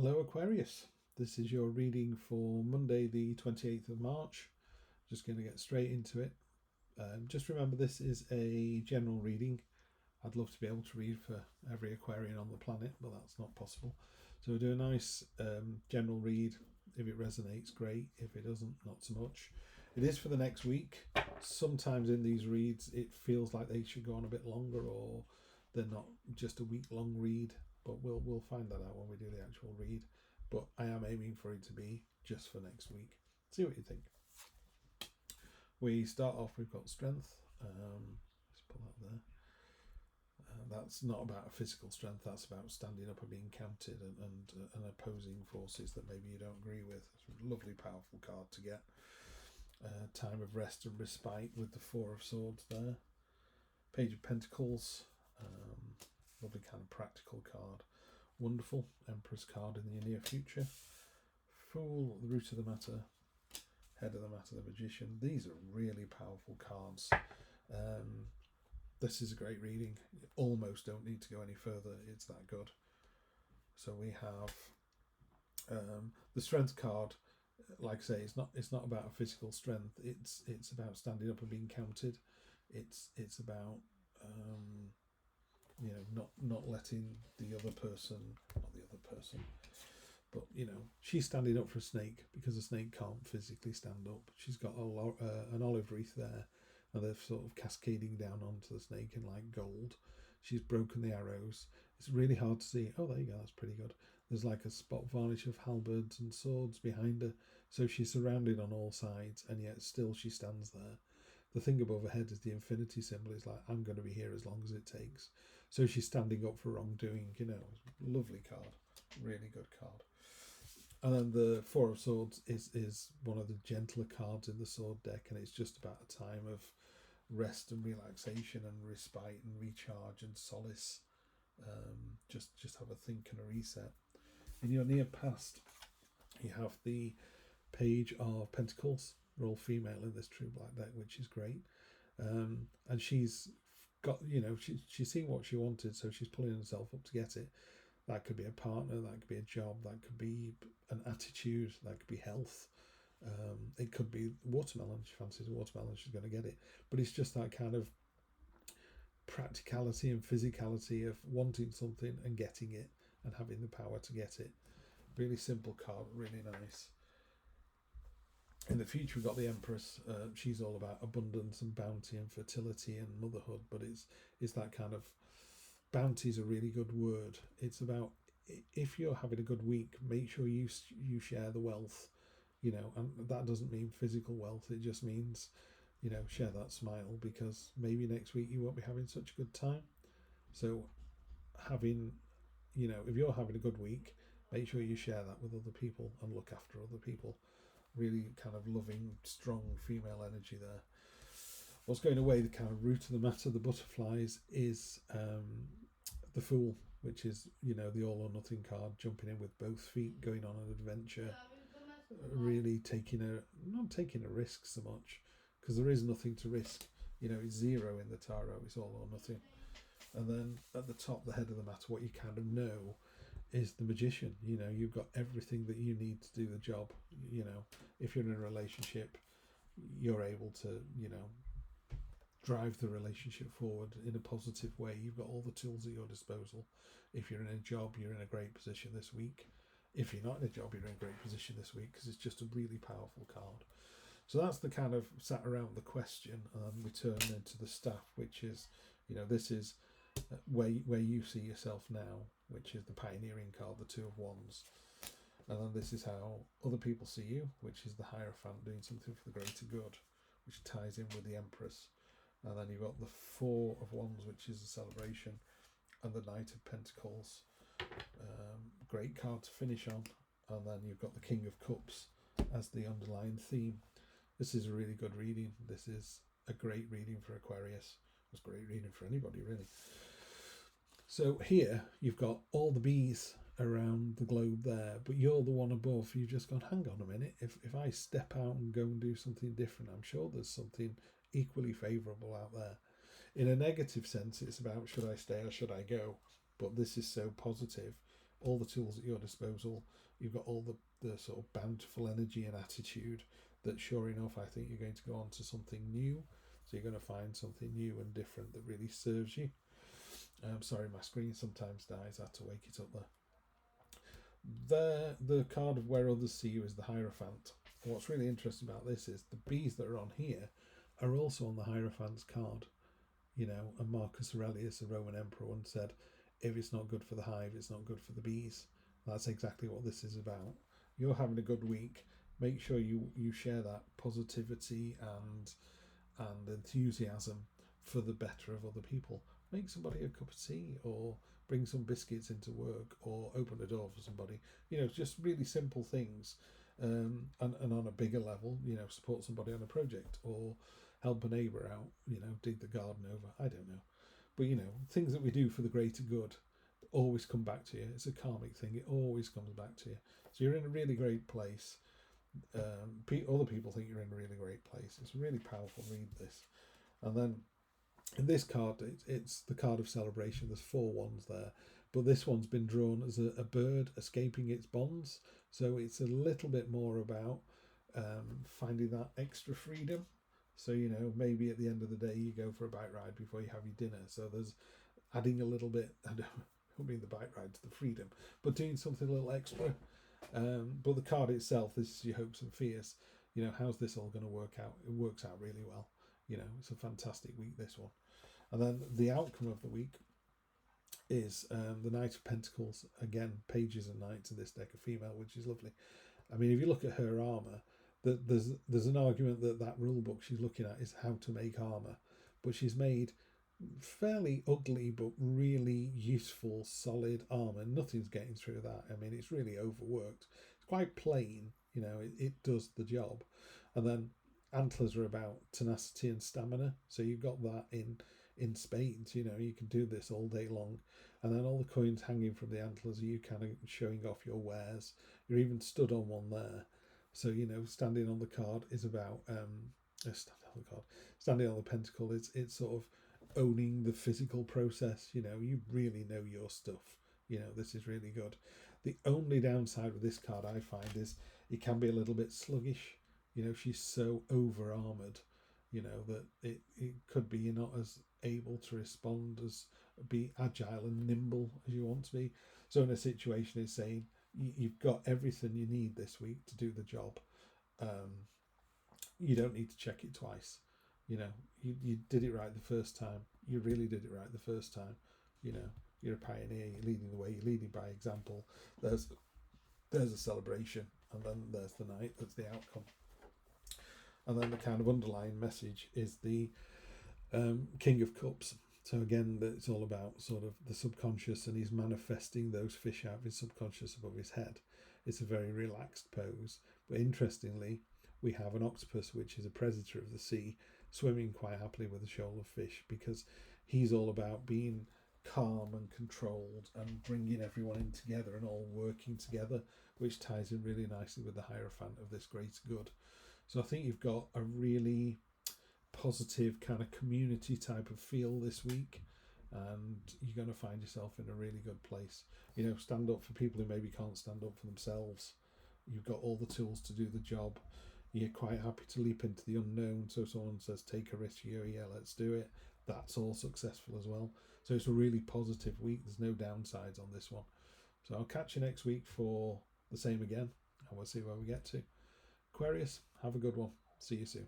Hello Aquarius, this is your reading for Monday the 28th of March. Just going to get straight into it. Just remember this is a general reading. I'd love to be able to read for every Aquarian on the planet, but that's not possible. So we'll do a nice general read. If it resonates, great. If it doesn't, not so much. It is for the next week. Sometimes in these reads it feels like they should go on a bit longer, or they're not just a week-long read. But we'll find that out when we do the actual read. But I am aiming for it to be just for next week. See what you think. We start off, we've got strength. Let's put that there. That's not about a physical strength, that's about standing up and being counted and opposing forces that maybe you don't agree with. It's a lovely, powerful card to get. Time of rest and respite with the Four of Swords there. Page of Pentacles. Lovely kind of practical card. Wonderful Empress card in the near future. Fool, the root of the matter. Head of the matter, the Magician. These are really powerful cards. This is a great reading. You almost don't need to go any further. It's that good. So we have the strength card. Like I say, it's not about a physical strength. It's about standing up and being counted. It's about not letting the other person, but she's standing up for a snake because a snake can't physically stand up. She's got an olive wreath there, and they're sort of cascading down onto the snake in like gold. She's broken the arrows. It's really hard to see. Oh, there you go. That's pretty good. There's like a spot varnish of halberds and swords behind her. So she's surrounded on all sides, and yet still she stands there. The thing above her head is the infinity symbol. It's like, I'm going to be here as long as it takes. So she's standing up for wrongdoing, lovely card, really good card. And then the Four of Swords is one of the gentler cards in the sword deck, and it's just about a time of rest and relaxation and respite and recharge and solace. Just have a think and a reset. In your near past, you have the Page of Pentacles. We're all female in this True Black deck, which is great. And she's got, she's seen what she wanted, so she's pulling herself up to get it. That could be a partner, that could be a job, that could be an attitude, that could be health. It could be watermelon. She fancies a watermelon, she's going to get it. But it's just that kind of practicality and physicality of wanting something and getting it and having the power to get it. Really simple card, really nice. In the future, we've got the Empress. She's all about abundance and bounty and fertility and motherhood, but it's that kind of bounty is a really good word. It's about, if you're having a good week, make sure you share the wealth, and that doesn't mean physical wealth. It just means, share that smile, because maybe next week you won't be having such a good time. So having, if you're having a good week, make sure you share that with other people and look after other people. Really kind of loving, strong female energy there. What's going away, the kind of root of the matter, the butterflies, is the Fool, which is, the all or nothing card, jumping in with both feet, going on an adventure, really not taking a risk so much, because there is nothing to risk. It's zero in the tarot, it's all or nothing. And then at the top, the head of the matter, what you kind of know is the Magician. You've got everything that you need to do the job. If you're in a relationship, you're able to, drive the relationship forward in a positive way. You've got all the tools at your disposal. If you're in a job, you're in a great position this week. If you're not in a job, you're in a great position this week, because it's just a really powerful card. So that's the kind of sat around the question, and we turn into the staff, which is, this is where you see yourself now, which is the pioneering card, the Two of Wands. And then this is how other people see you, which is the Hierophant, doing something for the greater good, which ties in with the Empress. And then you've got the Four of Wands, which is a celebration, and the Knight of Pentacles. Great card to finish on. And then you've got the King of Cups as the underlying theme. This is a really good reading. This is a great reading for Aquarius. It's a great reading for anybody, really. So here you've got all the bees around the globe there, but you're the one above. You've just gone, hang on a minute, if I step out and go and do something different, I'm sure there's something equally favourable out there. In a negative sense, it's about, should I stay or should I go? But this is so positive, all the tools at your disposal. You've got all the sort of bountiful energy and attitude that, sure enough, I think you're going to go on to something new. So you're going to find something new and different that really serves you. Sorry, my screen sometimes dies. I had to wake it up there. The card of Where Others See You is the Hierophant. And what's really interesting about this is the bees that are on here are also on the Hierophant's card. You know, and Marcus Aurelius, the Roman emperor, once said, if it's not good for the hive, it's not good for the bees. That's exactly what this is about. You're having a good week. Make sure you share that positivity and enthusiasm for the better of other people. Make somebody a cup of tea, or bring some biscuits into work, or open a door for somebody. You know, just really simple things. And on a bigger level, you know, support somebody on a project, or help a neighbour out, you know, dig the garden over. I don't know. But, you know, things that we do for the greater good always come back to you. It's a karmic thing. It always comes back to you. So you're in a really great place. Other people think you're in a really great place. It's a really powerful read, this. And then in this card, it's the card of celebration. There's 4 ones there. But this one's been drawn as a bird escaping its bonds. So it's a little bit more about finding that extra freedom. So, you know, maybe at the end of the day, you go for a bike ride before you have your dinner. So there's adding a little bit, I don't mean the bike ride to the freedom, but doing something a little extra. But the card itself, this is your hopes and fears. You know, how's this all going to work out? It works out really well. You know, it's a fantastic week, this one. And then the outcome of the week is the Knight of Pentacles. Again, pages and knights in this deck are female, which is lovely. I mean, if you look at her armour, there's an argument that rule book she's looking at is how to make armour, but she's made fairly ugly but really useful solid armour. Nothing's getting through that. I mean, it's really overworked. It's quite plain, you know, it does the job. And then antlers are about tenacity and stamina, so you've got that in spades. You know, you can do this all day long. And then all the coins hanging from the antlers are you kind of showing off your wares. You're even stood on one there. So, you know, standing on the card is about standing on the pentacle is it's sort of owning the physical process. You know, you really know your stuff. You know, this is really good. The only downside with this card I find is it can be a little bit sluggish. You know, she's so over armored, you know, that it could be you're not as able to respond, as be agile and nimble as you want to be. So in a situation, it's saying you've got everything you need this week to do the job. You don't need to check it twice. You know, you did it right the first time. You really did it right the first time. You know, you're a pioneer. You're leading the way. You're leading by example. There's a celebration, and then there's the night. That's the outcome. And then the kind of underlying message is the King of Cups. So again, it's all about sort of the subconscious, and he's manifesting those fish out of his subconscious above his head. It's a very relaxed pose. But interestingly, we have an octopus, which is a predator of the sea, swimming quite happily with a shoal of fish, because he's all about being calm and controlled and bringing everyone in together and all working together, which ties in really nicely with the Hierophant of this greater good. So I think you've got a really positive kind of community type of feel this week, and you're going to find yourself in a really good place. You know, stand up for people who maybe can't stand up for themselves. You've got all the tools to do the job. You're quite happy to leap into the unknown. So someone says, take a risk, yeah, let's do it. That's all successful as well. So it's a really positive week. There's no downsides on this one. So I'll catch you next week for the same again, and we'll see where we get to. Aquarius, have a good one. See you soon.